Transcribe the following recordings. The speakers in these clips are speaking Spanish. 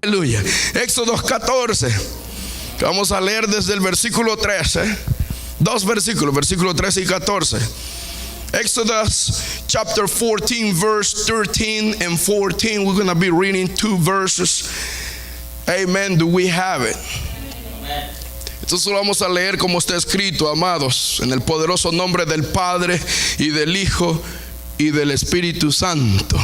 Aleluya. Éxodo 14. Vamos a leer desde el versículo 13. Dos versículos, versículo 13 y 14. Exodus chapter 14, verse 13 and 14. We're going to be reading two verses. Amen. Do we have it? Amen. Entonces lo vamos a leer como está escrito, amados, en el poderoso nombre del Padre y del Hijo y del Espíritu Santo.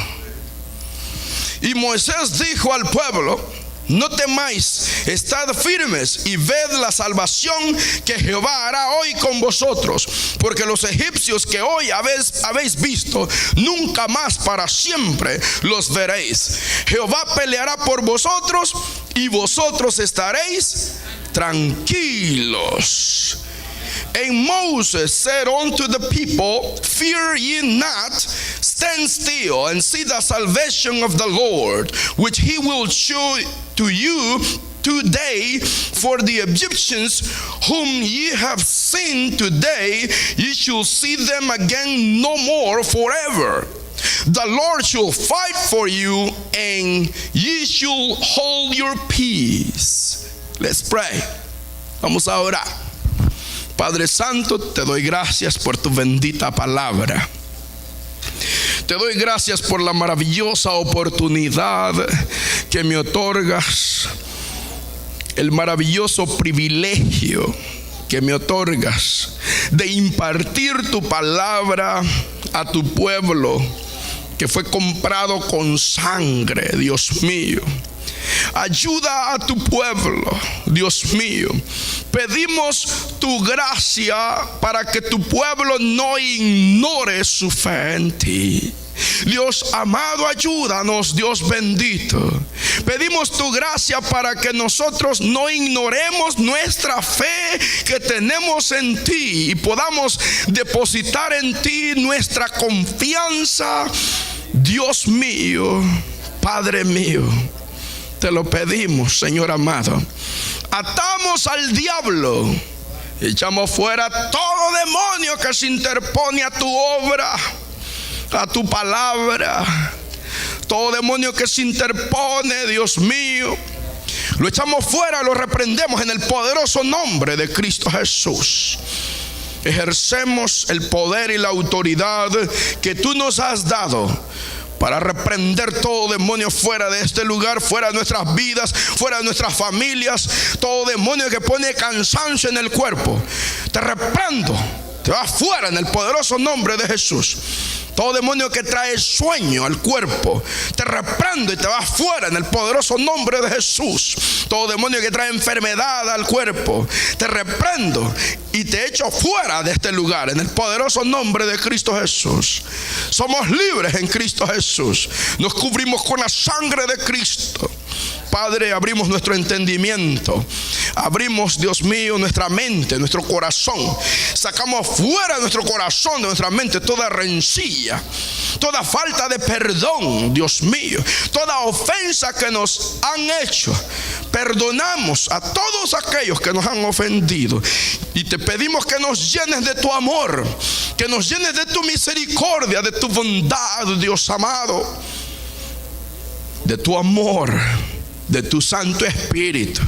Y Moisés dijo al pueblo: no temáis, estad firmes y ved la salvación que Jehová hará hoy con vosotros, porque los egipcios que hoy habéis visto, nunca más para siempre los veréis. Jehová peleará por vosotros y vosotros estaréis tranquilos. And Moses said unto the people, fear ye not, stand still and see the salvation of the Lord, which he will show to you today. For the Egyptians whom ye have seen today, ye shall see them again no more forever. The Lord shall fight for you, and ye shall hold your peace. Let's pray. Vamos a orar. Padre Santo, te doy gracias por tu bendita palabra. Te doy gracias por la maravillosa oportunidad que me otorgas, el maravilloso privilegio que me otorgas de impartir tu palabra a tu pueblo que fue comprado con sangre, Dios mío. Ayuda a tu pueblo, Dios mío. Pedimos tu gracia para que tu pueblo no ignore su fe en ti. Dios amado, ayúdanos, Dios bendito. Pedimos tu gracia para que nosotros no ignoremos nuestra fe que tenemos en ti y podamos depositar en ti nuestra confianza. Dios mío, Padre mío, te lo pedimos, Señor amado. Atamos al diablo, echamos fuera todo demonio que se interpone a tu obra, a tu palabra. Todo demonio que se interpone, Dios mío, lo echamos fuera, lo reprendemos en el poderoso nombre de Cristo Jesús. Ejercemos el poder y la autoridad que tú nos has dado para reprender todo demonio fuera de este lugar, fuera de nuestras vidas, fuera de nuestras familias. Todo demonio que pone cansancio en el cuerpo, te reprendo, te vas fuera en el poderoso nombre de Jesús. Todo demonio que trae sueño al cuerpo, te reprendo y te vas fuera en el poderoso nombre de Jesús. Todo demonio que trae enfermedad al cuerpo, te reprendo y te echo fuera de este lugar en el poderoso nombre de Cristo Jesús. Somos libres en Cristo Jesús. Nos cubrimos con la sangre de Cristo. Padre, abrimos nuestro entendimiento, abrimos, Dios mío, nuestra mente, nuestro corazón. Sacamos fuera de nuestro corazón, de nuestra mente, toda rencilla, toda falta de perdón, Dios mío, toda ofensa que nos han hecho. Perdonamos a todos aquellos que nos han ofendido y te pedimos que nos llenes de tu amor, que nos llenes de tu misericordia, de tu bondad, Dios amado, de tu amor, de tu Santo Espíritu,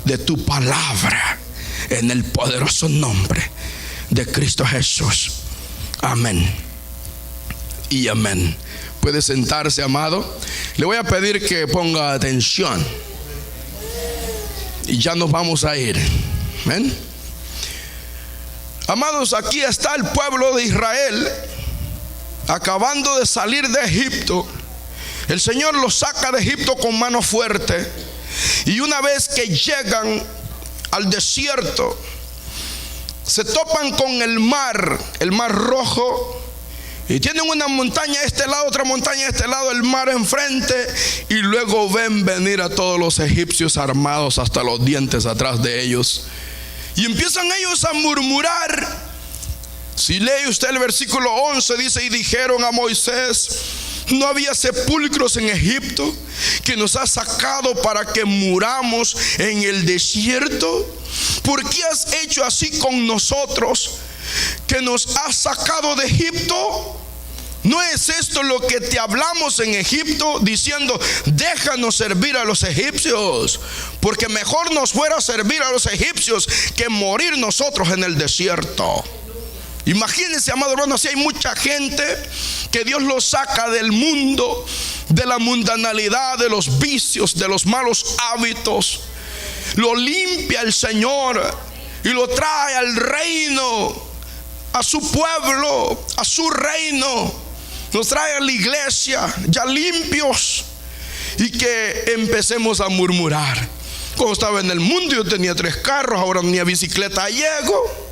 de tu palabra, en el poderoso nombre de Cristo Jesús. Amén y amén. Puede sentarse, amado. Le voy a pedir que ponga atención y ya nos vamos a ir. Amén. Amados, aquí está el pueblo de Israel acabando de salir de Egipto. El Señor los saca de Egipto con mano fuerte. Y una vez que llegan al desierto, se topan con el mar Rojo. Y tienen una montaña a este lado, otra montaña a este lado, el mar enfrente. Y luego ven venir a todos los egipcios armados hasta los dientes atrás de ellos. Y empiezan ellos a murmurar. Si lee usted el versículo 11, dice: y dijeron a Moisés: ¿no había sepulcros en Egipto que nos has sacado para que muramos en el desierto? ¿Por qué has hecho así con nosotros, que nos has sacado de Egipto? ¿No es esto lo que te hablamos en Egipto, diciendo, déjanos servir a los egipcios? Porque mejor nos fuera servir a los egipcios que morir nosotros en el desierto. Imagínense, amado hermano, si hay mucha gente que Dios los saca del mundo, de la mundanalidad, de los vicios, de los malos hábitos. Lo limpia el Señor y lo trae al reino, a su pueblo, a su reino. Nos trae a la iglesia ya limpios, y que empecemos a murmurar. Cuando estaba en el mundo yo tenía 3 carros, ahora ni a bicicleta llego.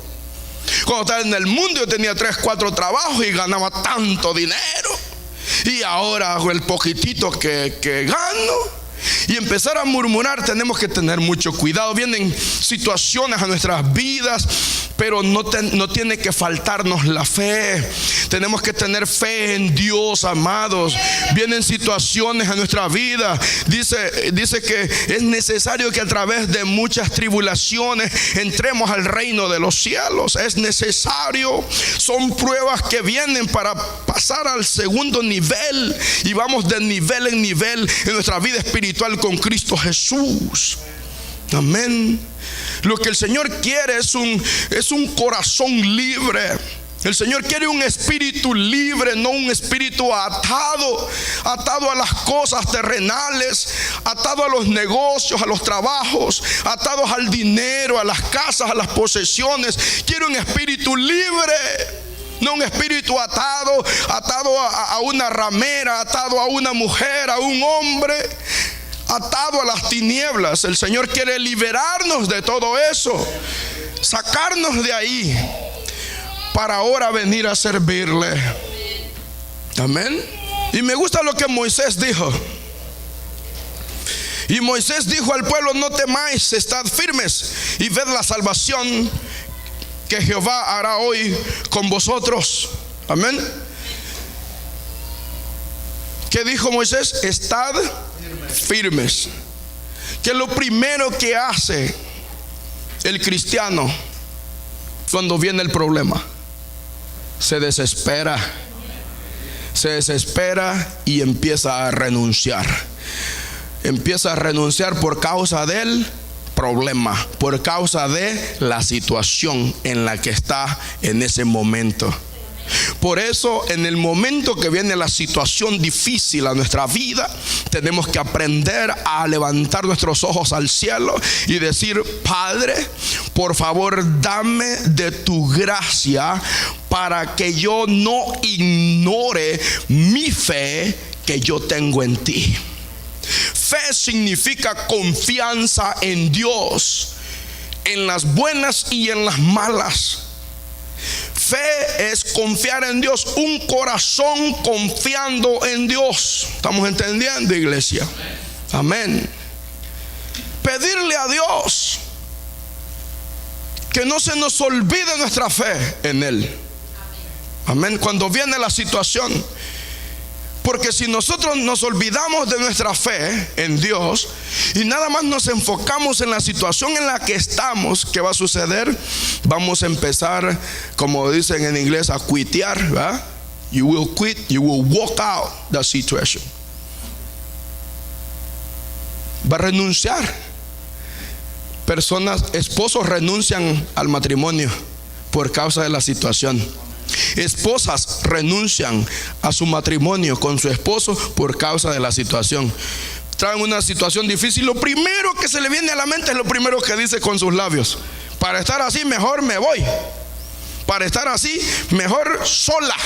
Cuando estaba en el mundo yo tenía 3, 4 trabajos y ganaba tanto dinero, y ahora el poquitito que gano. Y empezar a murmurar, tenemos que tener mucho cuidado. Vienen situaciones a nuestras vidas, pero no tiene que faltarnos la fe. Tenemos que tener fe en Dios, amados. Vienen situaciones a nuestra vida. Dice que es necesario que a través de muchas tribulaciones entremos al reino de los cielos. Es necesario. Son pruebas que vienen para pasar al segundo nivel, y vamos de nivel en nivel en nuestra vida espiritual con Cristo Jesús. Amén. Lo que el Señor quiere es un corazón libre. El Señor quiere un espíritu libre, no un espíritu atado a las cosas terrenales, atado a los negocios, a los trabajos, atados al dinero, a las casas, a las posesiones. Quiere un espíritu libre, no un espíritu atado a una ramera, atado a una mujer, a un hombre, atado a las tinieblas. El Señor quiere liberarnos de todo eso, sacarnos de ahí, para ahora venir a servirle. Amén. Y me gusta lo que Moisés dijo. Y Moisés dijo al pueblo: no temáis, estad firmes y ved la salvación que Jehová hará hoy con vosotros. Amén. ¿Qué dijo Moisés? Estad firmes. Que lo primero que hace el cristiano cuando viene el problema, se desespera y empieza a renunciar. Empieza a renunciar por causa del problema, por causa de la situación en la que está en ese momento. Por eso, en el momento que viene la situación difícil a nuestra vida, tenemos que aprender a levantar nuestros ojos al cielo y decir: Padre, por favor, dame de tu gracia para que yo no ignore mi fe que yo tengo en ti. Fe significa confianza en Dios, en las buenas y en las malas. Fe es confiar en Dios, un corazón confiando en Dios. ¿Estamos entendiendo, iglesia? Amén. Pedirle a Dios que no se nos olvide nuestra fe en Él. Amén. Cuando viene la situación. Porque si nosotros nos olvidamos de nuestra fe en Dios y nada más nos enfocamos en la situación en la que estamos, ¿qué va a suceder? Vamos a empezar, como dicen en inglés, a quitear, ¿verdad? You will quit, you will walk out the situation. Va a renunciar. Esposos renuncian al matrimonio por causa de la situación. Esposas renuncian a su matrimonio con su esposo por causa de la situación. Traen una situación difícil, lo primero que se le viene a la mente es lo primero que dice con sus labios: para estar así mejor me voy, para estar así mejor sola.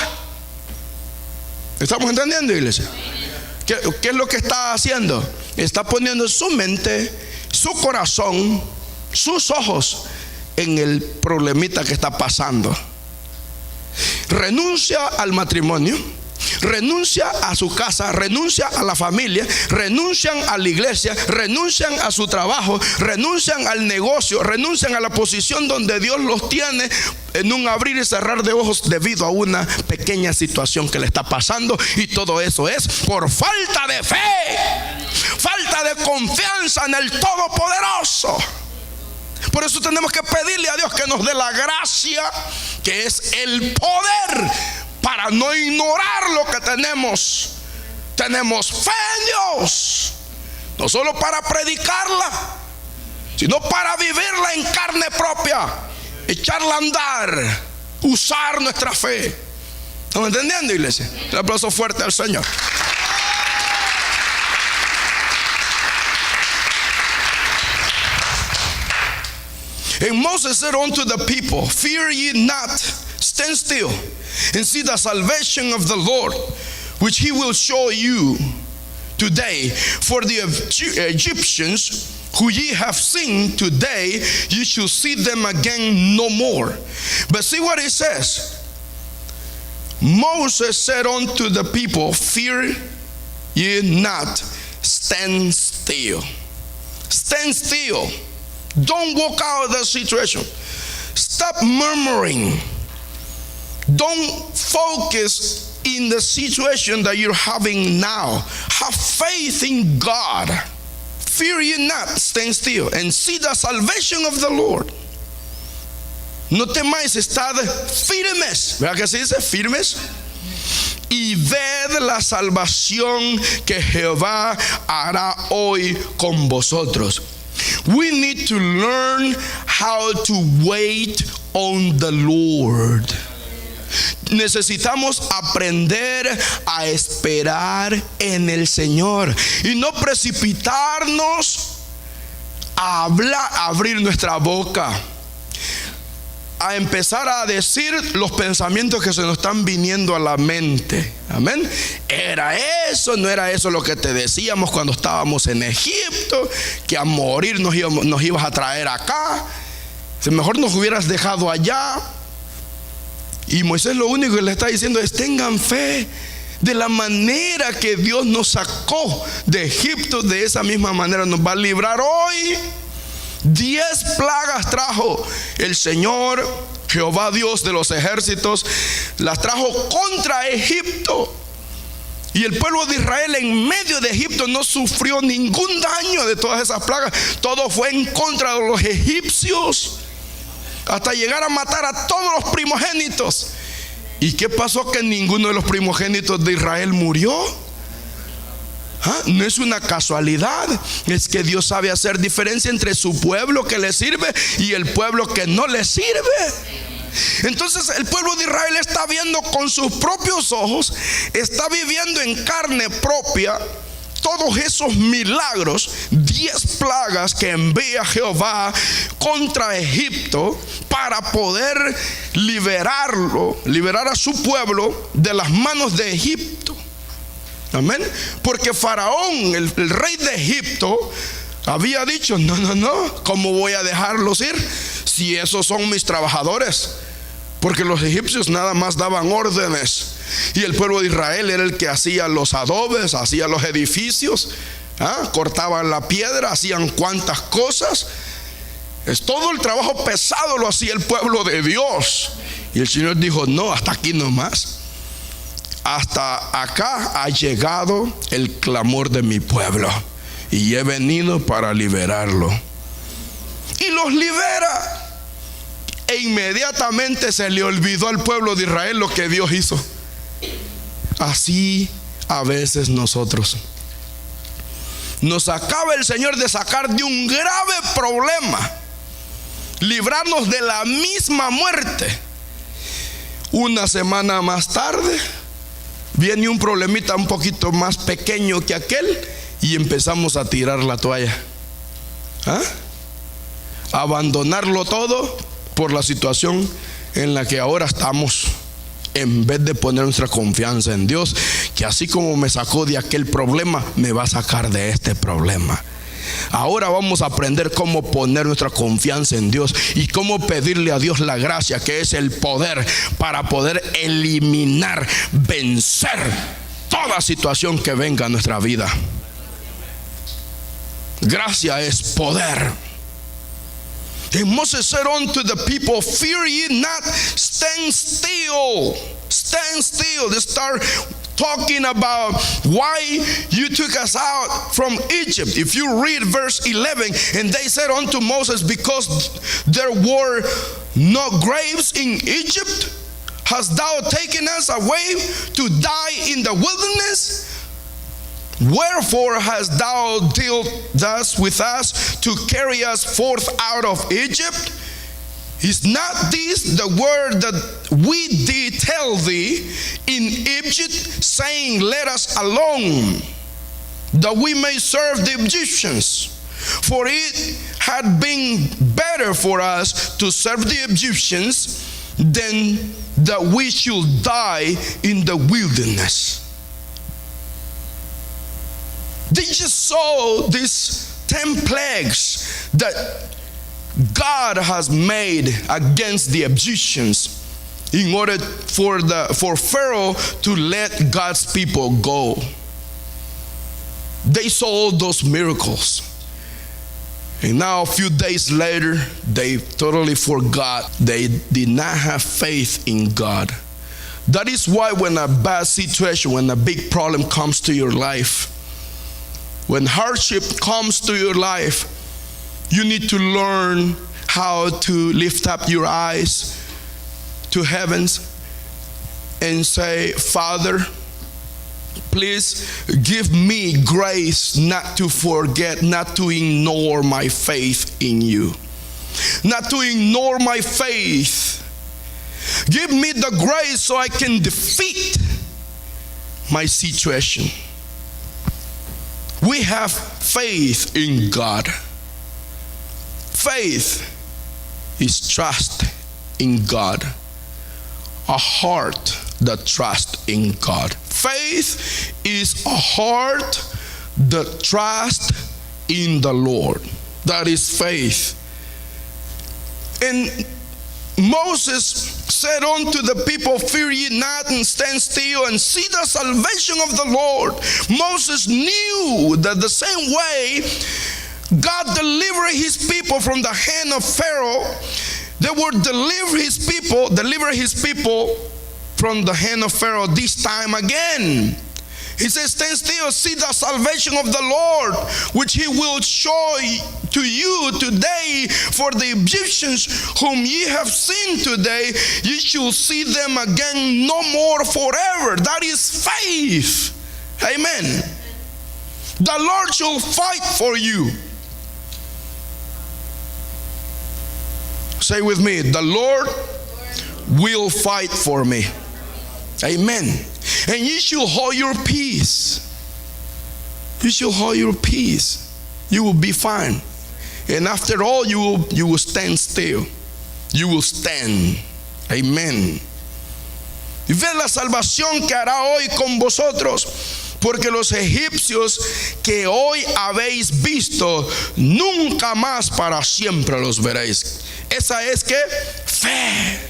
¿Estamos entendiendo, iglesia? ¿Qué es lo que está haciendo? Está poniendo su mente, su corazón, sus ojos en el problemita que está pasando. Renuncia al matrimonio, renuncia a su casa, renuncia a la familia, renuncian a la iglesia, renuncian a su trabajo, renuncian al negocio, renuncian a la posición donde Dios los tiene, en un abrir y cerrar de ojos debido a una pequeña situación que le está pasando. Y todo eso es por falta de fe, falta de confianza en el Todopoderoso. Por eso tenemos que pedirle a Dios que nos dé la gracia, que es el poder para no ignorar lo que tenemos. Tenemos fe en Dios, no solo para predicarla, sino para vivirla en carne propia, echarla a andar, usar nuestra fe. ¿Estamos entendiendo, iglesia? Un aplauso fuerte al Señor. And Moses said unto the people, fear ye not, stand still, and see the salvation of the Lord, which he will show you today. For the Egyptians who ye have seen today, you shall see them again no more. But see what it says. Moses said unto the people, fear ye not, stand still. Stand still. Don't walk out of the situation. Stop murmuring. Don't focus in the situation that you're having now. Have faith in God. Fear ye not, stand still, and see the salvation of the Lord. No temáis, estad firmes. ¿Verdad que se dice? Firmes. Y ved la salvación que Jehová hará hoy con vosotros. We need to learn how to wait on the Lord. Necesitamos aprender a esperar en el Señor y no precipitarnos a hablar, a abrir nuestra boca, a empezar a decir los pensamientos que se nos están viniendo a la mente. Amén. Era eso, no era eso lo que te decíamos cuando estábamos en Egipto, que a morir nos ibas a traer acá. Si mejor nos hubieras dejado allá. Y Moisés lo único que le está diciendo es: tengan fe. De la manera que Dios nos sacó de Egipto, de esa misma manera nos va a librar hoy. 10 plagas trajo el Señor, Jehová Dios de los ejércitos, las trajo contra Egipto. Y el pueblo de Israel en medio de Egipto no sufrió ningún daño de todas esas plagas. Todo fue en contra de los egipcios, hasta llegar a matar a todos los primogénitos. ¿Y qué pasó? Que ninguno de los primogénitos de Israel murió. No es una casualidad, es que Dios sabe hacer diferencia entre su pueblo que le sirve y el pueblo que no le sirve. Entonces el pueblo de Israel está viendo con sus propios ojos, está viviendo en carne propia todos esos milagros, 10 plagas que envía Jehová contra Egipto para poder liberar a su pueblo de las manos de Egipto. Amén. Porque Faraón, el rey de Egipto, había dicho: no, ¿cómo voy a dejarlos ir si esos son mis trabajadores? Porque los egipcios nada más daban órdenes y el pueblo de Israel era el que hacía los adobes, hacía los edificios, cortaban la piedra, hacían cuantas cosas. Es todo el trabajo pesado lo hacía el pueblo de Dios. Y el Señor dijo: no, hasta aquí nomás. Hasta acá ha llegado el clamor de mi pueblo y he venido para liberarlo. Y los libera. E inmediatamente se le olvidó al pueblo de Israel lo que Dios hizo. Así a veces nosotros nos acaba el Señor de sacar de un grave problema, librarnos de la misma muerte. Una semana más tarde viene un problemita un poquito más pequeño que aquel y empezamos a tirar la toalla, abandonarlo todo por la situación en la que ahora estamos, en vez de poner nuestra confianza en Dios, que así como me sacó de aquel problema, me va a sacar de este problema. Ahora vamos a aprender cómo poner nuestra confianza en Dios y cómo pedirle a Dios la gracia, que es el poder para poder eliminar, vencer toda situación que venga a nuestra vida. Gracia es poder. And Moses said unto the people, fear ye not, stand still. Stand still. They start talking about why you took us out from Egypt. If you read verse 11, and they said unto Moses, because there were no graves in Egypt, hast thou taken us away to die in the wilderness? Wherefore hast thou dealt thus with us to carry us forth out of Egypt? Is not this the word that we did tell thee in Egypt, saying, let us alone, that we may serve the Egyptians? For it had been better for us to serve the Egyptians than that we should die in the wilderness. They just saw these 10 plagues that God has made against the Egyptians in order for Pharaoh to let God's people go. They saw those miracles. And now a few days later, they totally forgot. They did not have faith in God. That is why when a bad situation, when a big problem comes to your life, when hardship comes to your life, you need to learn how to lift up your eyes to heavens and say, Father, please give me grace not to forget, not to ignore my faith in you. Not to ignore my faith. Give me the grace so I can defeat my situation. We have faith in God. Faith is trust in God. A heart that trusts in God. Faith is a heart that trusts in the Lord. That is faith. And Moses said unto the people, fear ye not, and stand still and see the salvation of the Lord. Moses knew that the same way God delivered his people from the hand of Pharaoh, they would deliver his people from the hand of Pharaoh this time again. He says, stand still, see the salvation of the Lord, which he will show to you today. For the Egyptians whom ye have seen today, ye shall see them again no more forever. That is faith. Amen. The Lord shall fight for you. Say with me, the Lord will fight for me. Amen. And you shall hold your peace. You shall hold your peace. You will be fine. And after all, you will stand still. You will stand. Amen. Y ve la salvación que hará hoy con vosotros, porque los egipcios que hoy habéis visto, nunca más para siempre los veréis. Esa es que fe.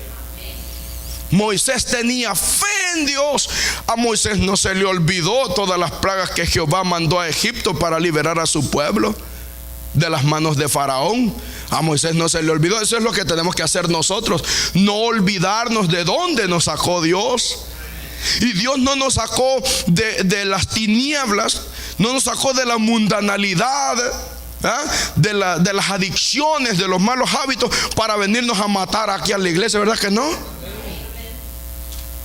Moisés tenía fe en Dios. A Moisés no se le olvidó todas las plagas que Jehová mandó a Egipto para liberar a su pueblo de las manos de Faraón. A Moisés no se le olvidó. Eso es lo que tenemos que hacer nosotros. No olvidarnos de dónde nos sacó Dios. Y Dios no nos sacó de las tinieblas, no nos sacó de la mundanalidad, de las adicciones, de los malos hábitos, para venirnos a matar aquí a la iglesia, ¿verdad que no?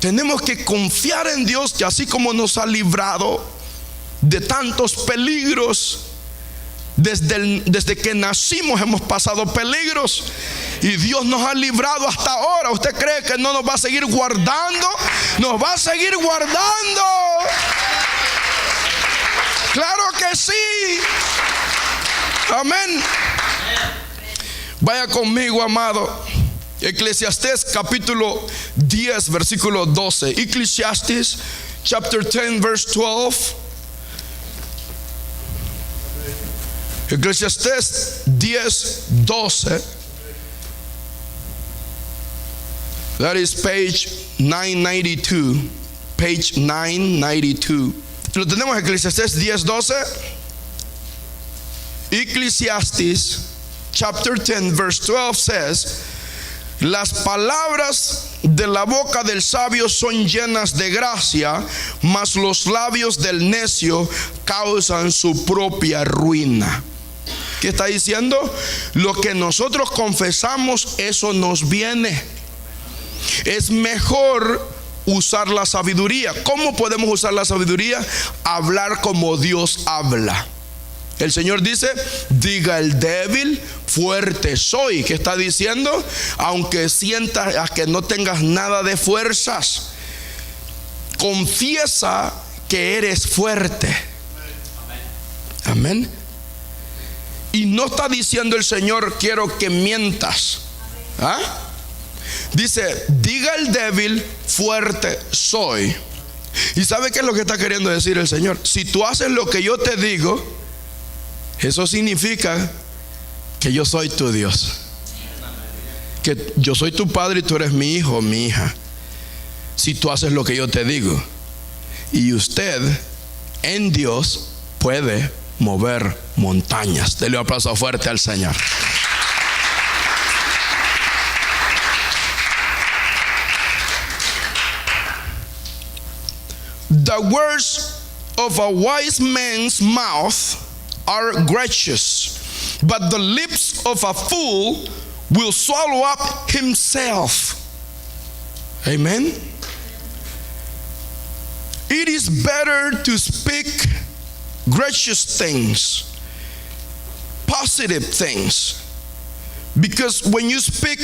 Tenemos que confiar en Dios, que así como nos ha librado de tantos peligros, desde que nacimos hemos pasado peligros y Dios nos ha librado hasta ahora. ¿Usted cree que no nos va a seguir guardando? Nos va a seguir guardando. Claro que sí. Amén. Vaya conmigo, amado. Eclesiastés capítulo 10 versículo 12. Ecclesiastes chapter 10 verse 12. Eclesiastés 10, 12. That is page 992. Page 992. Lo tenemos, Eclesiastés 10, 12. Ecclesiastes chapter 10 verse 12 says, las palabras de la boca del sabio son llenas de gracia, mas los labios del necio causan su propia ruina. ¿Qué está diciendo? Lo que nosotros confesamos, eso nos viene. es mejor usar la sabiduría. ¿Cómo podemos usar la sabiduría? Hablar como Dios habla. El Señor dice: diga el débil, fuerte soy. ¿Qué está diciendo? Aunque sientas que no tengas nada de fuerzas, confiesa que eres fuerte. Amén. Y no está diciendo el Señor: quiero que mientas. ¿Ah? Dice: diga el débil, fuerte soy. ¿Y sabe qué es lo que está queriendo decir el Señor? Si tú haces lo que yo te digo, eso significa que yo soy tu Dios, que yo soy tu padre y tú eres mi hijo o mi hija. Si tú haces lo que yo te digo. Y usted en Dios puede mover montañas. Dele un aplauso fuerte al Señor. The words of a wise man's mouth are gracious, but the lips of a fool will swallow up himself. Amen. It is better to speak gracious things, positive things, because when you speak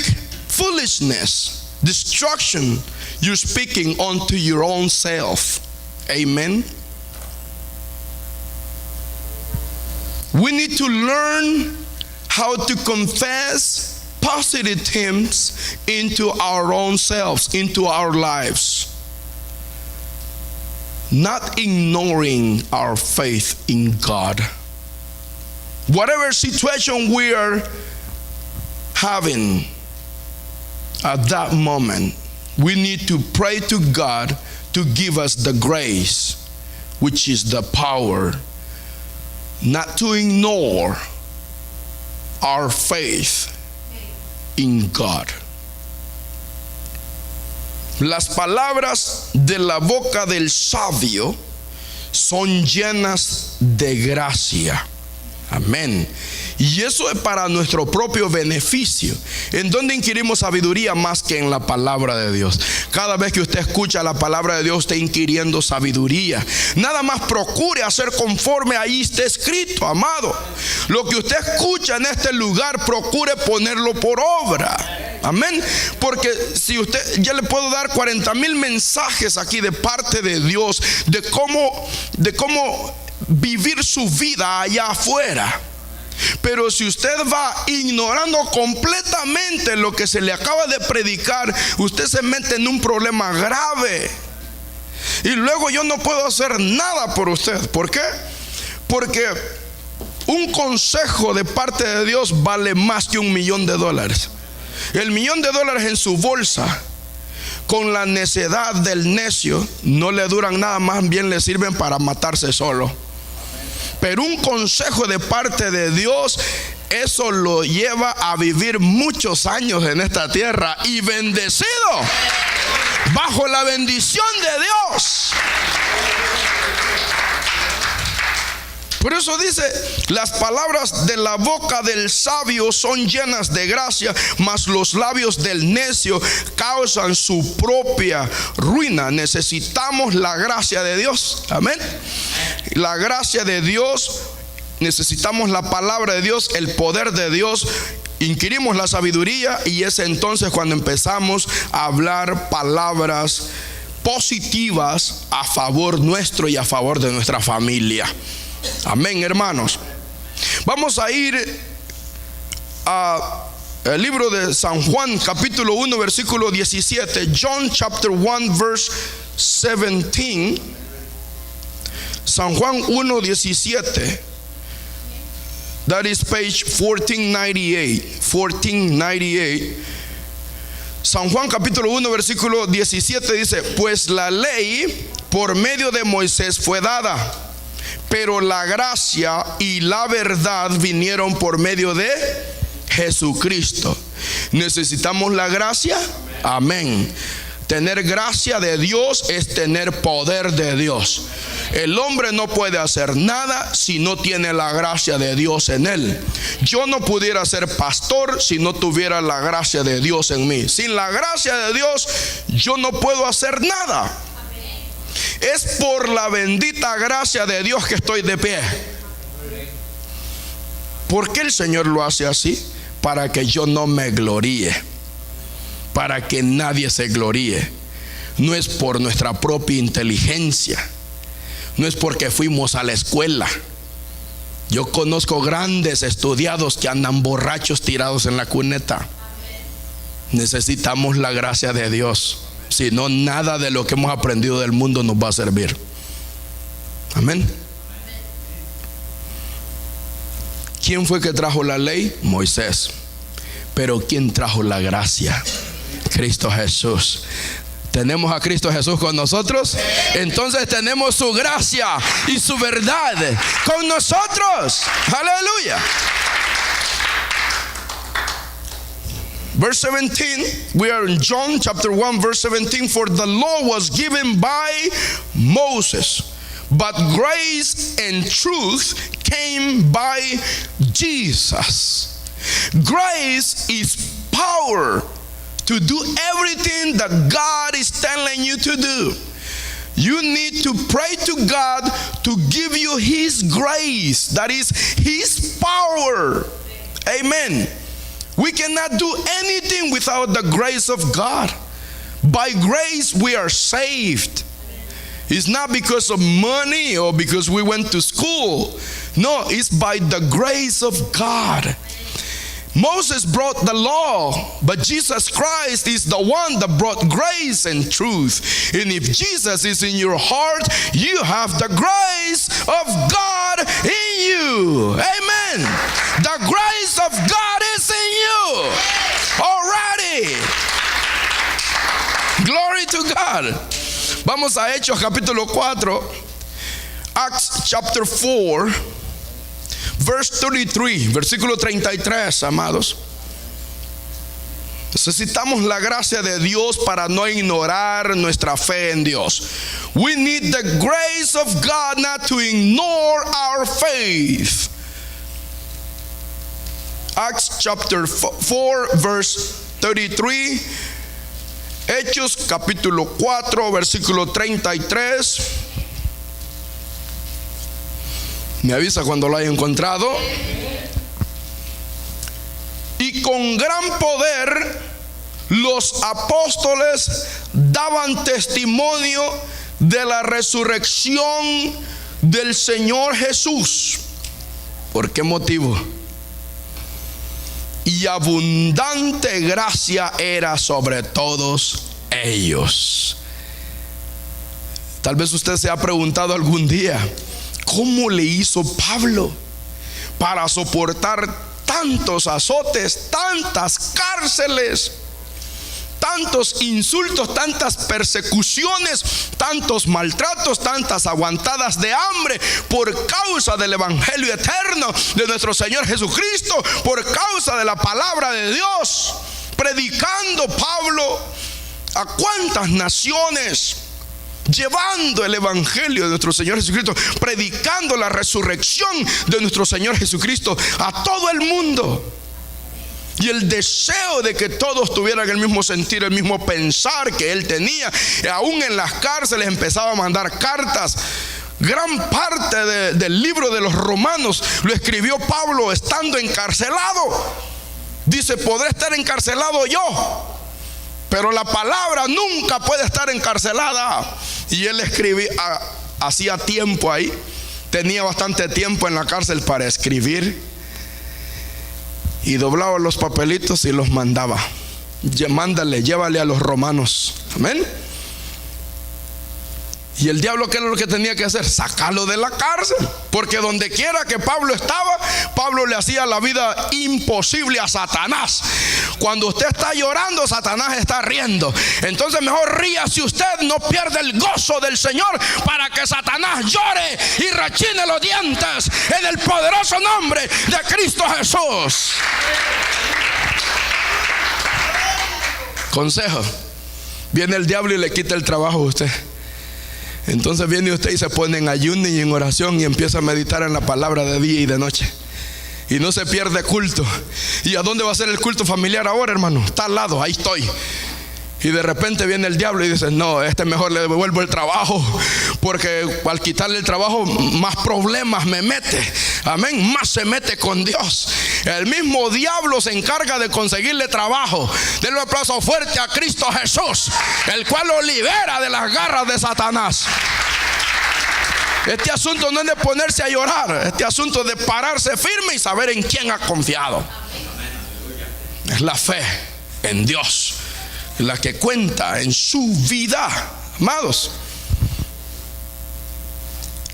foolishness, destruction, you're speaking unto your own self. Amen. We need to learn how to confess positive things into our own selves, into our lives. Not ignoring our faith in God. Whatever situation we are having at that moment, we need to pray to God to give us the grace, which is the power, not to ignore our faith in God. Las palabras de la boca del sabio son llenas de gracia. Amén. Y eso es para nuestro propio beneficio. ¿En dónde inquirimos sabiduría más que en la palabra de Dios? Cada vez que usted escucha la palabra de Dios, está inquiriendo sabiduría. Nada más procure hacer conforme ahí está escrito, amado. Lo que usted escucha en este lugar, procure ponerlo por obra. Amén. Porque si usted, ya le puedo dar 40,000 mensajes aquí de parte de Dios de cómo vivir su vida allá afuera. Pero si usted va ignorando completamente lo que se le acaba de predicar, usted se mete en un problema grave. Y luego yo no puedo hacer nada por usted. ¿Por qué? Porque un consejo de parte de Dios vale más que $1,000,000. El $1,000,000 en su bolsa, con la necedad del necio, no le duran nada, más bien le sirven para matarse solo. Pero un consejo de parte de Dios, eso lo lleva a vivir muchos años en esta tierra y bendecido bajo la bendición de Dios. Por eso dice: las palabras de la boca del sabio son llenas de gracia, mas los labios del necio causan su propia ruina. Necesitamos la gracia de Dios. Amén. La gracia de Dios, necesitamos la palabra de Dios, el poder de Dios. Inquirimos la sabiduría y es entonces cuando empezamos a hablar palabras positivas a favor nuestro y a favor de nuestra familia. Amén, hermanos. Vamos a ir al libro de San Juan, capítulo 1, versículo 17. John chapter 1, verse 17. San Juan 1, 17. That is page 1498. 1498. San Juan capítulo 1, versículo 17 dice: pues la ley por medio de Moisés fue dada, pero la gracia y la verdad vinieron por medio de Jesucristo. ¿Necesitamos la gracia? Amén. Tener gracia de Dios es tener poder de Dios. El hombre no puede hacer nada si no tiene la gracia de Dios en él. Yo no pudiera ser pastor si no tuviera la gracia de Dios en mí. Sin la gracia de Dios yo no puedo hacer nada. Es por la bendita gracia de Dios que estoy de pie. ¿Por qué el Señor lo hace así? Para que yo no me gloríe, para que nadie se gloríe. No es por nuestra propia inteligencia, no es porque fuimos a la escuela. Yo conozco grandes estudiados que andan borrachos tirados en la cuneta. Necesitamos la gracia de Dios. Si no, nada de lo que hemos aprendido del mundo nos va a servir. Amén. ¿Quién fue que trajo la ley? Moisés. Pero ¿quién trajo la gracia? Cristo Jesús. ¿Tenemos a Cristo Jesús con nosotros? Entonces tenemos su gracia y su verdad con nosotros. Aleluya. Verse 17, we are in John chapter 1 verse 17. For the law was given by Moses, but grace and truth came by Jesus. Grace is power to do everything that God is telling you to do. You need to pray to God to give you His grace. That is His power. Amen. We cannot do anything without the grace of God. By grace we are saved. It's not because of money or because we went to school. No, it's by the grace of God. Moses brought the law, but Jesus Christ is the one that brought grace and truth. And if Jesus is in your heart, you have the grace of God in you. Amen. The grace of God is in you already. Glory to God. Vamos a Hechos capítulo 4. Acts chapter 4. Verse 33, versículo 33, amados. Necesitamos la gracia de Dios para no ignorar nuestra fe en Dios. We need the grace of God not to ignore our faith. Acts chapter 4, verse 33. Hechos capítulo 4, versículo 33. Me avisa cuando lo haya encontrado. Y con gran poder los apóstoles daban testimonio de la resurrección del Señor Jesús. ¿Por qué motivo? Y abundante gracia era sobre todos ellos. Tal vez usted se ha preguntado algún día, ¿cómo le hizo Pablo para soportar tantos azotes, tantas cárceles, tantos insultos, tantas persecuciones, tantos maltratos, tantas aguantadas de hambre por causa del evangelio eterno de nuestro Señor Jesucristo, por causa de la palabra de Dios? Predicando Pablo a cuántas naciones, llevando el evangelio de nuestro Señor Jesucristo, predicando la resurrección de nuestro Señor Jesucristo a todo el mundo. Y el deseo de que todos tuvieran el mismo sentir, el mismo pensar que él tenía. Y aún en las cárceles empezaba a mandar cartas. Gran parte del libro de los Romanos lo escribió Pablo estando encarcelado. Dice, podré estar encarcelado yo, pero la palabra nunca puede estar encarcelada. Y él escribía, hacía tiempo ahí, tenía bastante tiempo en la cárcel para escribir. Y doblaba los papelitos y los mandaba. Mándale, llévale a los romanos. Amén. Y el diablo, ¿qué era lo que tenía que hacer? Sacarlo de la cárcel. Porque donde quiera que Pablo estaba, Pablo le hacía la vida imposible a Satanás. Cuando usted está llorando, Satanás está riendo. Entonces mejor ría si usted no pierde el gozo del Señor, para que Satanás llore y rechine los dientes en el poderoso nombre de Cristo Jesús. Consejo: Viene el diablo y le quita el trabajo a usted. Entonces viene usted y se pone en ayuno y en oración y empieza a meditar en la palabra de día y de noche. Y no se pierde culto. ¿Y a dónde va a ser el culto familiar ahora, hermano? Está al lado, ahí estoy. Y de repente viene el diablo y dice: no, mejor le devuelvo el trabajo, porque al quitarle el trabajo más problemas me mete. Amén, más se mete con Dios. El mismo diablo se encarga de conseguirle trabajo. Denle un aplauso fuerte a Cristo Jesús, el cual lo libera de las garras de Satanás. Este asunto no es de ponerse a llorar. Este asunto es de pararse firme y saber en quién ha confiado. Es la fe en Dios la que cuenta en su vida, amados.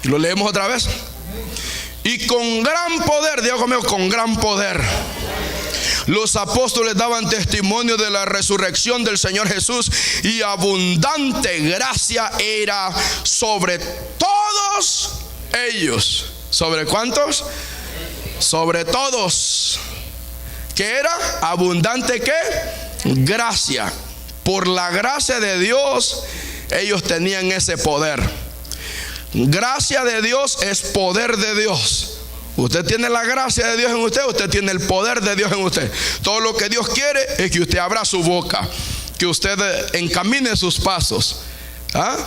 Y lo leemos otra vez. Y con gran poder, diga conmigo, con gran poder, los apóstoles daban testimonio de la resurrección del Señor Jesús, y abundante gracia era sobre todos ellos. ¿Sobre cuántos? Sobre todos. ¿Qué era? Abundante, ¿qué? Gracia. Por la gracia de Dios, ellos tenían ese poder. Gracia de Dios es poder de Dios. Usted tiene la gracia de Dios en usted, usted tiene el poder de Dios en usted. Todo lo que Dios quiere es que usted abra su boca, que usted encamine sus pasos.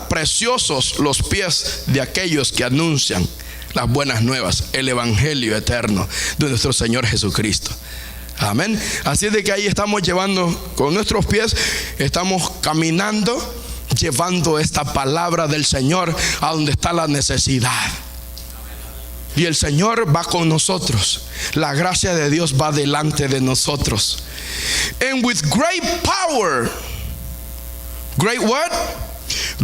Preciosos los pies de aquellos que anuncian las buenas nuevas, el evangelio eterno de nuestro Señor Jesucristo. Amén. Así de que ahí estamos llevando con nuestros pies, estamos caminando, llevando esta palabra del Señor a donde está la necesidad. Y el Señor va con nosotros. La gracia de Dios va delante de nosotros. And with great power, great what?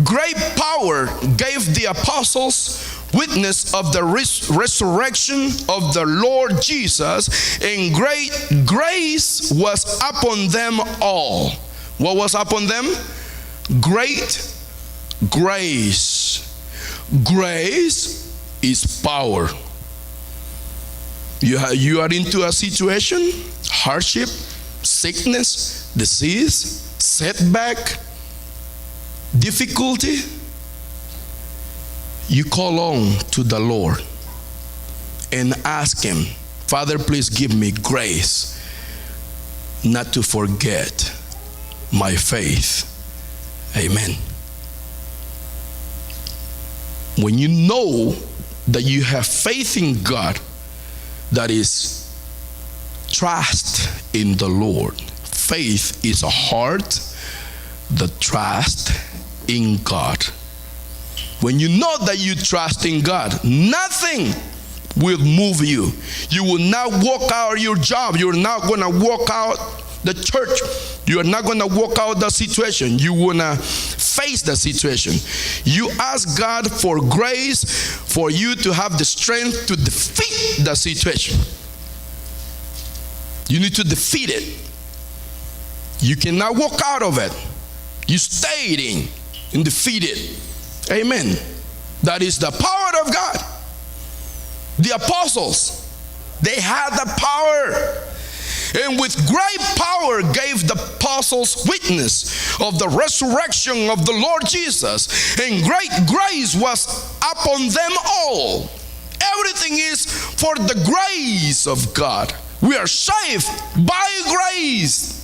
Great power gave the apostles witness of the resurrection of the Lord Jesus, and great grace was upon them all. What was upon them? Great grace. Grace is power. You are into a situation, hardship, sickness, disease, setback, difficulty. You call on to the Lord and ask Him, Father, please give me grace not to forget my faith. Amen. When you know that you have faith in God, that is trust in the Lord. Faith is a heart that trusts in God. When you know that you trust in God, nothing will move you. You will not walk out your job. You're not going to walk out the church. You are not going to walk out the situation. You want to face the situation. You ask God for grace for you to have the strength to defeat the situation. You need to defeat it. You cannot walk out of it. You stayed in and defeat it. Amen. That is the power of God. The apostles, they had the power, and with great power gave the apostles witness of the resurrection of the Lord Jesus, and great grace was upon them all. Everything is for the grace of God. We are saved by grace.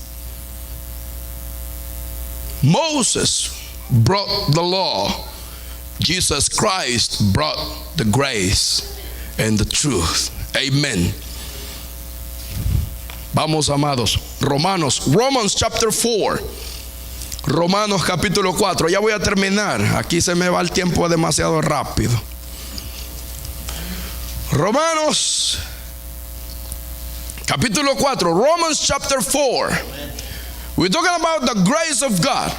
Moses brought the law. Jesus Christ brought the grace and the truth. Amen. Vamos, amados. Romans chapter 4. Romanos capítulo 4. Ya voy a terminar. Aquí se me va el tiempo demasiado rápido. Romanos capítulo 4. Romans chapter 4. We're talking about the grace of God.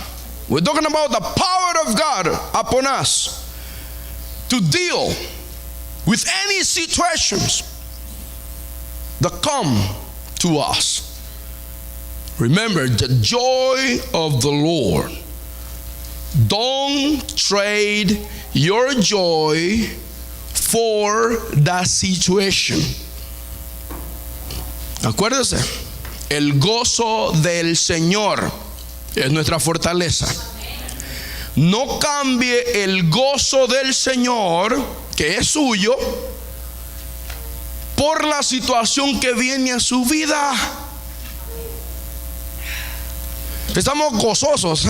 We're talking about the power of God upon us to deal with any situations that come to us. Remember the joy of the Lord. Don't trade your joy for the situation. Acuérdese, el gozo del Señor es nuestra fortaleza. no cambie el gozo del Señor, que es suyo, por la situación que viene a su vida. Estamos gozosos,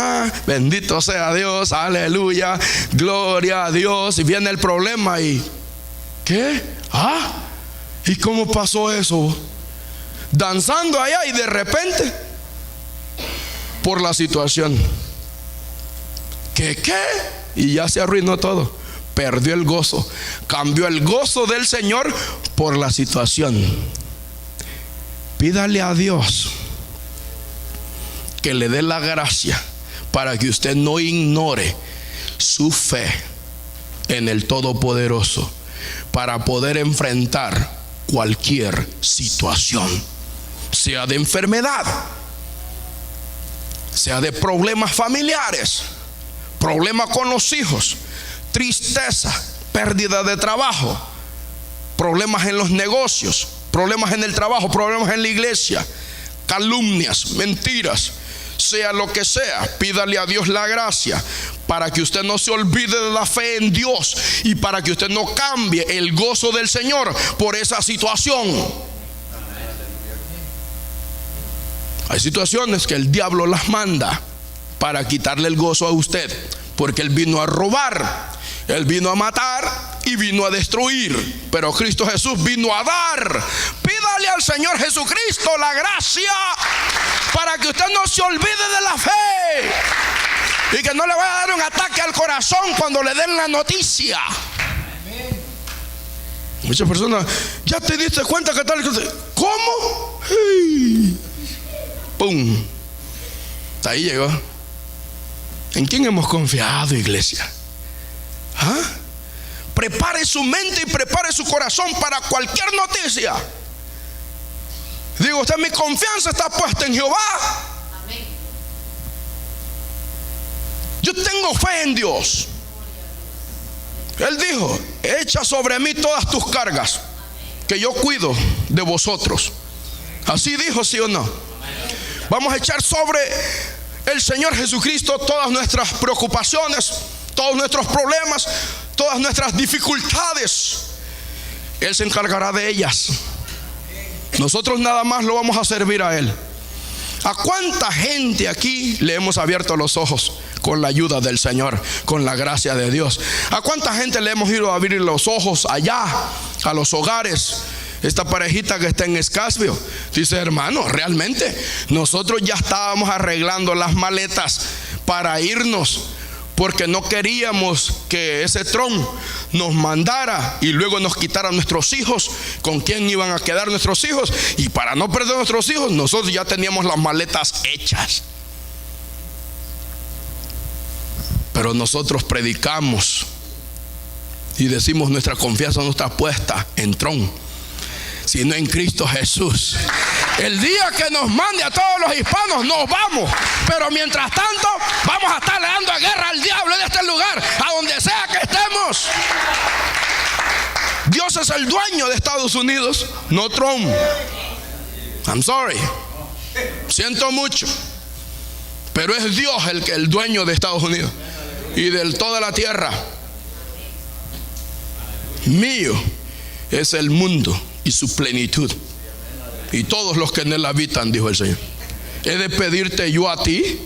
bendito sea Dios, aleluya, gloria a Dios. Y viene el problema y ¿qué? ¿Y cómo pasó eso? Danzando allá y de repente, por la situación, ¿qué? Y ya se arruinó todo. Perdió el gozo. Cambió el gozo del Señor por la situación. Pídale a Dios que le dé la gracia para que usted no ignore su fe en el Todopoderoso, para poder enfrentar cualquier situación, sea de enfermedad, sea de problemas familiares, problemas con los hijos, tristeza, pérdida de trabajo, problemas en los negocios, problemas en el trabajo, problemas en la iglesia, calumnias, mentiras, sea lo que sea. Pídale a Dios la gracia para que usted no se olvide de la fe en Dios y para que usted no cambie el gozo del Señor por esa situación. Hay situaciones que el diablo las manda para quitarle el gozo a usted, porque él vino a robar, él vino a matar y vino a destruir, pero Cristo Jesús vino a dar. Pídale al Señor Jesucristo la gracia para que usted no se olvide de la fe y que no le vaya a dar un ataque al corazón cuando le den la noticia. Muchas personas, ¿ya te diste cuenta que tal? ¿Cómo? ¡Hey! ¡Pum! Ahí llegó. ¿En quién hemos confiado, iglesia? Prepare su mente y prepare su corazón para cualquier noticia. Digo, usted, mi confianza está puesta en Jehová. Amén. Yo tengo fe en Dios. Él dijo: echa sobre mí todas tus cargas, que yo cuido de vosotros. Así dijo, ¿sí o no? Vamos a echar sobre el Señor Jesucristo todas nuestras preocupaciones, todos nuestros problemas, todas nuestras dificultades. Él se encargará de ellas. Nosotros nada más lo vamos a servir a Él. ¿A cuánta gente aquí le hemos abierto los ojos con la ayuda del Señor, con la gracia de Dios? ¿A cuánta gente le hemos ido a abrir los ojos allá, a los hogares? Esta parejita que está en Escasvio dice: hermano, realmente nosotros ya estábamos arreglando las maletas para irnos, porque no queríamos que ese Trump nos mandara y luego nos quitara nuestros hijos. ¿Con quién iban a quedar nuestros hijos? Y para no perder nuestros hijos, nosotros ya teníamos las maletas hechas. Pero nosotros predicamos y decimos: nuestra confianza no está puesta en Trump, sino en Cristo Jesús. El día que nos mande a todos los hispanos, nos vamos. Pero mientras tanto, vamos a estar dando guerra al diablo en este lugar, a donde sea que estemos. Dios es el dueño de Estados Unidos, no Trump. I'm sorry, siento mucho, pero es Dios el dueño de Estados Unidos y de toda la tierra. Mío es el mundo y su plenitud, y todos los que en él habitan, dijo el Señor. He de pedirte yo a ti.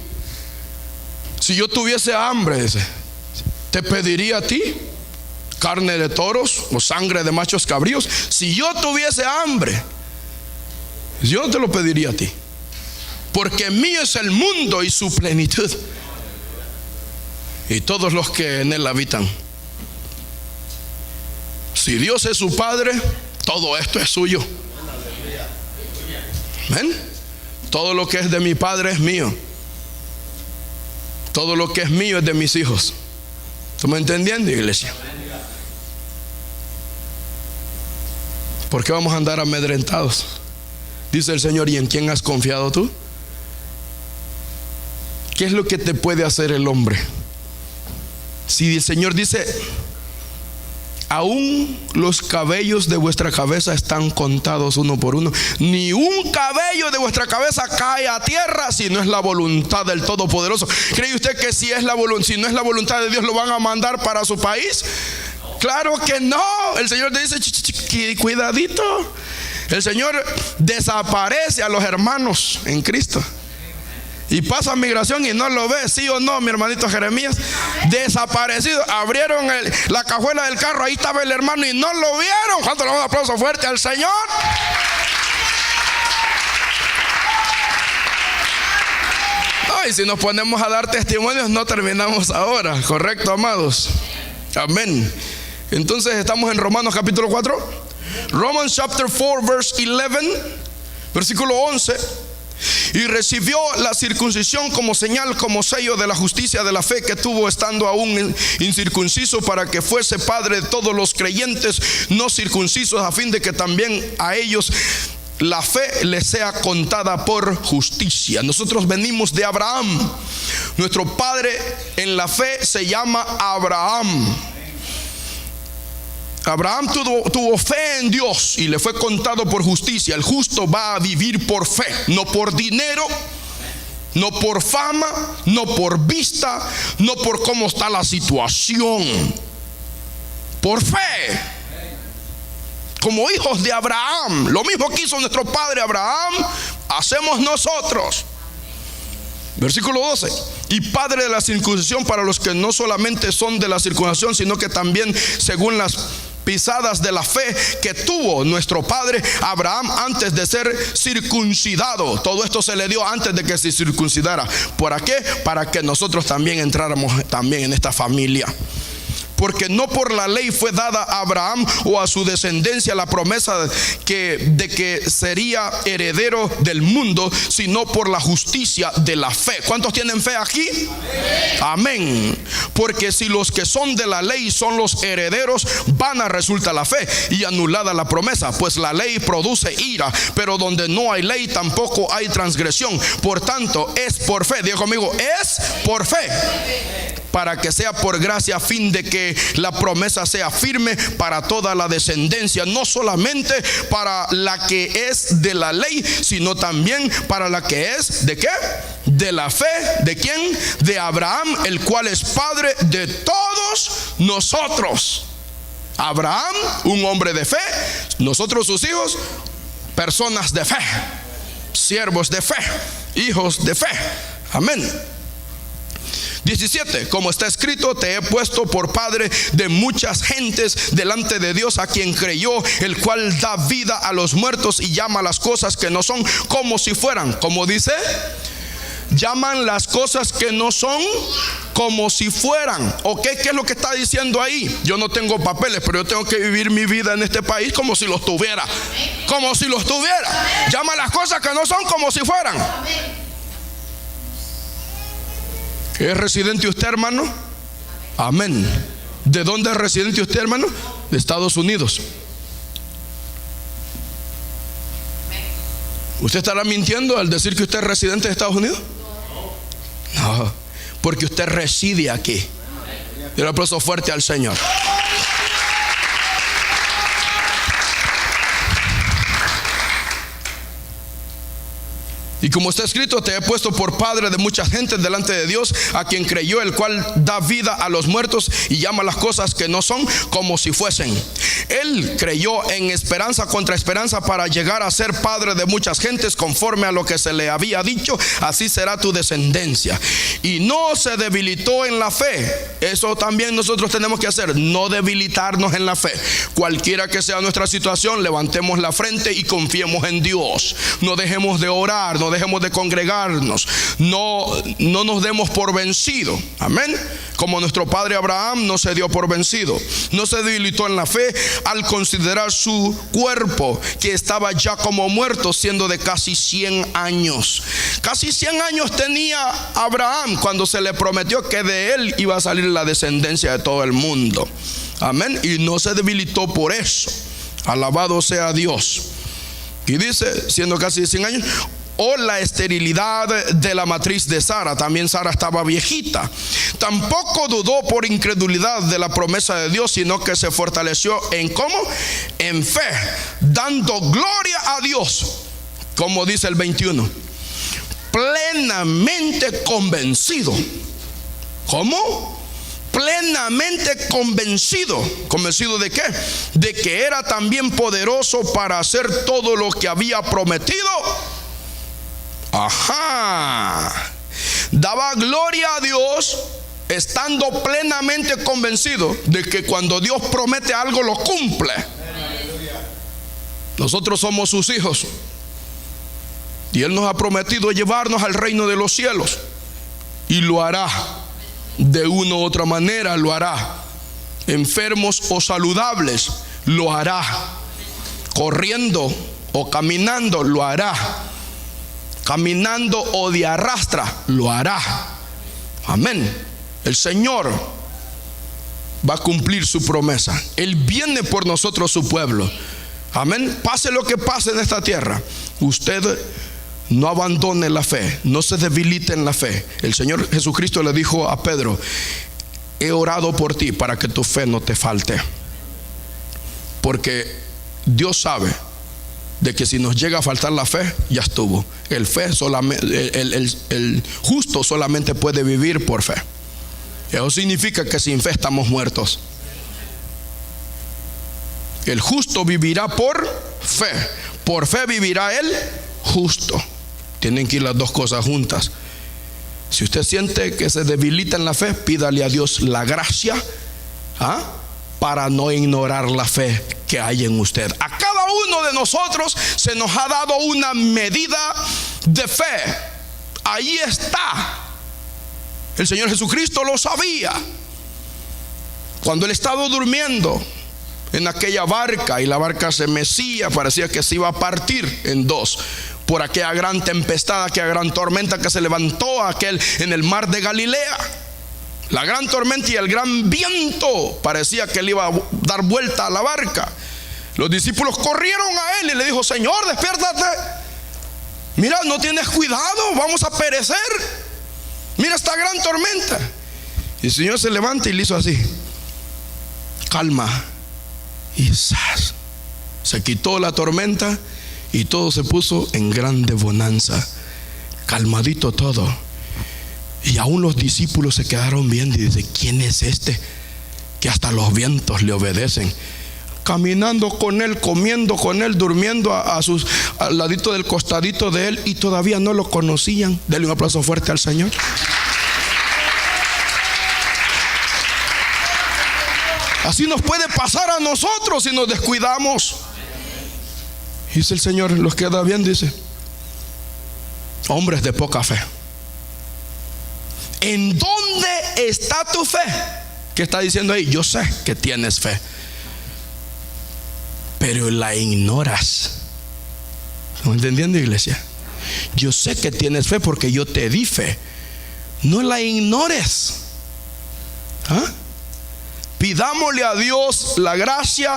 Si yo tuviese hambre, dice, te pediría a ti carne de toros o sangre de machos cabríos. Si yo tuviese hambre, yo no te lo pediría a ti, porque mío es el mundo y su plenitud, y todos los que en él habitan. Si Dios es su Padre, todo esto es suyo. ¿Ven? Todo lo que es de mi Padre es mío. Todo lo que es mío es de mis hijos. ¿Estamos entendiendo, iglesia? ¿Por qué vamos a andar amedrentados? Dice el Señor: ¿y en quién has confiado tú? ¿Qué es lo que te puede hacer el hombre? Si el Señor dice: aún los cabellos de vuestra cabeza están contados uno por uno. Ni un cabello de vuestra cabeza cae a tierra si no es la voluntad del Todopoderoso. ¿Cree usted que si no es la voluntad de Dios, lo van a mandar para su país? Claro que no. El Señor te dice, cuidadito. El Señor desaparece a los hermanos en Cristo. Y pasa migración y no lo ve, ¿sí o no, mi hermanito Jeremías? Desaparecido. Abrieron la cajuela del carro, ahí estaba el hermano y no lo vieron. ¿Cuánto le damos un aplauso fuerte al Señor? Ay, si nos ponemos a dar testimonios, no terminamos ahora, ¿correcto, amados? Amén. Entonces estamos en Romanos capítulo 4. Romans chapter 4 verse 11, versículo 11. Y recibió la circuncisión como señal, como sello de la justicia de la fe que tuvo estando aún incircunciso, para que fuese padre de todos los creyentes no circuncisos, a fin de que también a ellos la fe les sea contada por justicia. Nosotros venimos de Abraham. Nuestro padre en la fe se llama Abraham. Abraham tuvo fe en Dios y le fue contado por justicia. El justo va a vivir por fe, no por dinero, no por fama, no por vista, no por cómo está la situación. Por fe. Como hijos de Abraham. Lo mismo que hizo nuestro padre Abraham, hacemos nosotros. Versículo 12. Y padre de la circuncisión para los que no solamente son de la circuncisión, sino que también según las pisadas de la fe que tuvo nuestro padre Abraham antes de ser circuncidado. Todo esto se le dio antes de que se circuncidara. ¿Para qué? Para que nosotros también entráramos también en esta familia. Porque no por la ley fue dada a Abraham o a su descendencia la promesa de que sería heredero del mundo, sino por la justicia de la fe. ¿Cuántos tienen fe aquí? Amén. Porque si los que son de la ley son los herederos, vana resulta la fe y anulada la promesa, pues la ley produce ira, pero donde no hay ley tampoco hay transgresión. Por tanto, es por fe. Diga conmigo, es por fe, para que sea por gracia, a fin de que la promesa sea firme para toda la descendencia, no solamente para la que es de la ley, sino también para la que es ¿de qué? De la fe. ¿De quién? De Abraham, el cual es padre de todos nosotros. Abraham, un hombre de fe. Nosotros, sus hijos, personas de fe, siervos de fe, hijos de fe. Amén. 17. Como está escrito, te he puesto por padre de muchas gentes delante de Dios, a quien creyó, el cual da vida a los muertos y llama las cosas que no son como si fueran. ¿Cómo dice? Llaman las cosas que no son como si fueran. ¿Ok? ¿Qué es lo que está diciendo ahí? Yo no tengo papeles, pero yo tengo que vivir mi vida en este país como si los tuviera. Como si los tuviera. Llama las cosas que no son como si fueran. ¿Es residente usted, hermano? Amén. ¿De dónde es residente usted, hermano? De Estados Unidos. ¿Usted estará mintiendo al decir que usted es residente de Estados Unidos? No, porque usted reside aquí. Y un aplauso fuerte al Señor. Y como está escrito, te he puesto por padre de muchas gentes delante de Dios, a quien creyó, el cual da vida a los muertos y llama las cosas que no son como si fuesen. Él creyó en esperanza contra esperanza, para llegar a ser padre de muchas gentes, conforme a lo que se le había dicho, así será tu descendencia. Y no se debilitó en la fe. Eso también nosotros tenemos que hacer, no debilitarnos en la fe. Cualquiera que sea nuestra situación, levantemos la frente y confiemos en Dios. No dejemos de orar, no dejemos de congregarnos, no nos demos por vencido. Amén. Como nuestro padre Abraham no se dio por vencido, no se debilitó en la fe al considerar su cuerpo, que estaba ya como muerto, siendo de casi 100 años. Casi 100 años tenía Abraham cuando se le prometió que de él iba a salir la descendencia de todo el mundo. Amén. Y no se debilitó por eso. Alabado sea Dios. Y dice, siendo casi 100 años, o la esterilidad de la matriz de Sara. También Sara estaba viejita. Tampoco dudó por incredulidad de la promesa de Dios, sino que se fortaleció en ¿cómo? En fe, dando gloria a Dios, como dice el 21, plenamente convencido. ¿Cómo? Plenamente convencido. ¿Convencido de qué? De que era también poderoso para hacer todo lo que había prometido. Ajá. Daba gloria a Dios estando plenamente convencido de que cuando Dios promete algo lo cumple. Nosotros somos sus hijos y Él nos ha prometido llevarnos al reino de los cielos, y lo hará. De una u otra manera lo hará. Enfermos o saludables, lo hará. Corriendo o caminando, lo hará. Caminando o de arrastra, lo hará. Amén. El Señor va a cumplir su promesa. Él viene por nosotros, su pueblo. Amén. Pase lo que pase en esta tierra, usted no abandone la fe, no se debilite en la fe. El Señor Jesucristo le dijo a Pedro: he orado por ti para que tu fe no te falte. Porque Dios sabe de que si nos llega a faltar la fe, ya estuvo. El justo solamente puede vivir por fe. Eso significa que sin fe estamos muertos. El justo vivirá por fe. Por fe vivirá el justo. Tienen que ir las dos cosas juntas. Si usted siente que se debilita en la fe, pídale a Dios la gracia para no ignorar la fe que hay en usted. A cada uno de nosotros se nos ha dado una medida de fe. Ahí está. El Señor Jesucristo lo sabía. Cuando Él estaba durmiendo en aquella barca y la barca se mecía, parecía que se iba a partir en dos por aquella gran tempestad, aquella gran tormenta que se levantó en el mar de Galilea. La gran tormenta y el gran viento parecía que le iba a dar vuelta a la barca. Los discípulos corrieron a Él y le dijo: Señor, despiértate. Mira, no tienes cuidado, vamos a perecer. Mira esta gran tormenta. Y el Señor se levanta y le hizo así: calma. Y se quitó la tormenta y todo se puso en grande bonanza. Calmadito todo. Y aún los discípulos se quedaron viendo y dicen: ¿quién es este que hasta los vientos le obedecen? Caminando con Él, comiendo con Él, durmiendo al ladito del costadito de Él, y todavía no lo conocían. Denle un aplauso fuerte al Señor. Así nos puede pasar a nosotros si nos descuidamos. Dice el Señor, los queda bien, dice: hombres de poca fe, ¿en dónde está tu fe? ¿Qué está diciendo ahí? Yo sé que tienes fe, pero la ignoras. ¿Estamos entendiendo, iglesia? Yo sé que tienes fe porque yo te di fe. No la ignores. Pidámosle a Dios la gracia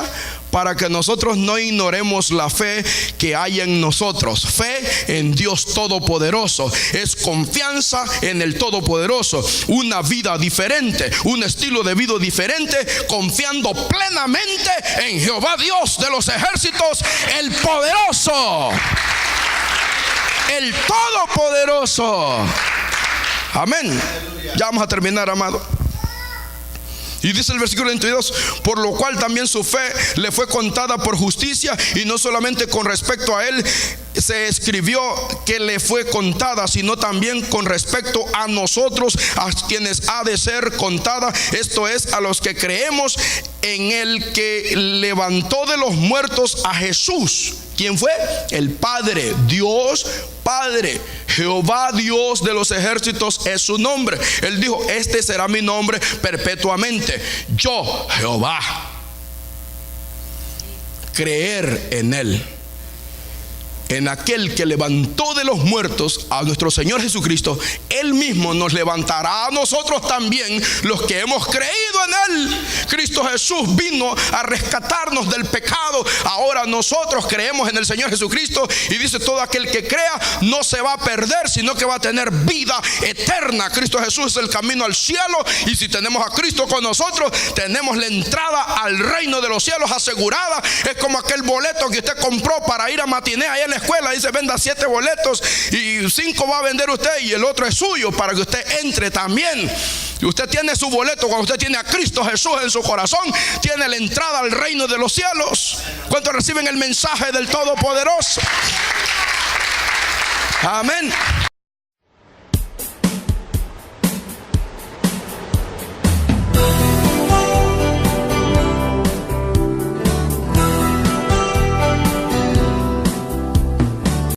para que nosotros no ignoremos la fe que hay en nosotros. Fe en Dios Todopoderoso es confianza en el Todopoderoso, una vida diferente, un estilo de vida diferente, confiando plenamente en Jehová Dios de los ejércitos, el poderoso, el Todopoderoso. Amén. Ya vamos a terminar, amado. Y dice el versículo 22: por lo cual también su fe le fue contada por justicia. Y no solamente con respecto a él se escribió que le fue contada, sino también con respecto a nosotros, a quienes ha de ser contada. Esto es, a los que creemos en el que levantó de los muertos a Jesús. ¿Quién fue? El Padre, Dios Padre. Jehová Dios de los ejércitos es su nombre. Él dijo: este será mi nombre perpetuamente, yo Jehová. Creer en Él en aquel que levantó de los muertos a nuestro Señor Jesucristo, Él mismo nos levantará a nosotros también, los que hemos creído en Él. Cristo Jesús vino a rescatarnos del pecado. Ahora nosotros creemos en el Señor Jesucristo, y dice: todo aquel que crea no se va a perder, sino que va a tener vida eterna. Cristo Jesús es el camino al cielo, y si tenemos a Cristo con nosotros, tenemos la entrada al reino de los cielos asegurada. Es como aquel boleto que usted compró para ir a matiné ahí en la escuela. Dice: venda 7 boletos y 5 va a vender usted, y el otro es suyo para que usted entre también. Y usted tiene su boleto. Cuando usted tiene a Cristo Jesús en su corazón, tiene la entrada al reino de los cielos. ¿Cuántos reciben el mensaje del Todopoderoso? Amén.